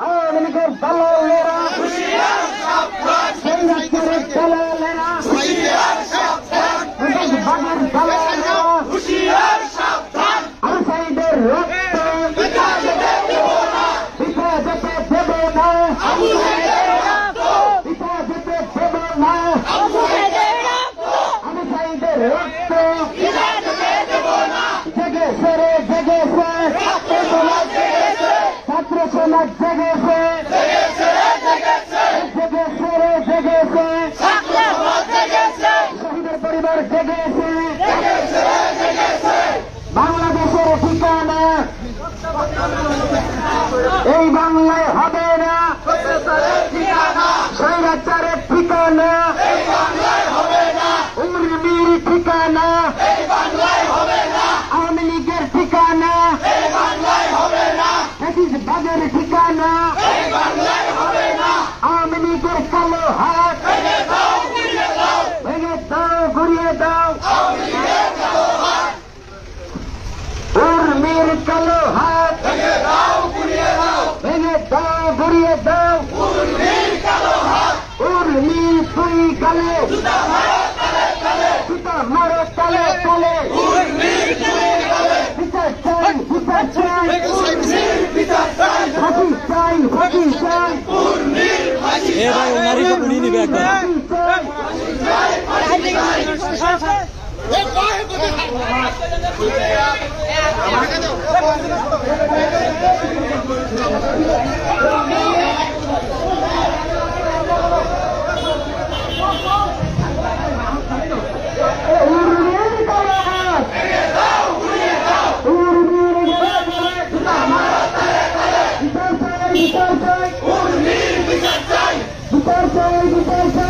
আওয়ামী লীগের দালালেরা সৈরাচারের দালালেরা বাগের দালালেরা আসাইদের রক্ত পিতা যেতে দেব না পিতা যেতে দেব না আসাইদের রক্ত জেগেছে রে জেগেছে ছাত্র সমাজ জেগেছে জেগেছে রে জেগেছে শহীদের পরিবার জেগেছে বাংলাদেশের ঠিকানা এই বাংলায় হবে না স্বৈরাচারের ঠিকানা উর্মির ঠিকানা আওয়ামী লীগের ঠিকানা বাগের ঠিকানা আওয়ামী লীগের কালো হাত ভেঙে দাও ঘুরিয়ে দাও উর্মির কালো হাত ভেঙে দাও ঘুরিয়ে দাও উর্মির তুই গালে জুতা মারো তালে তালে বিচার চাই বিচার চাই ফাঁসি চাই ফাঁসি চাই নারী তো পুড়িয়ে নিবে একদম বিচার চাই বিচার চাই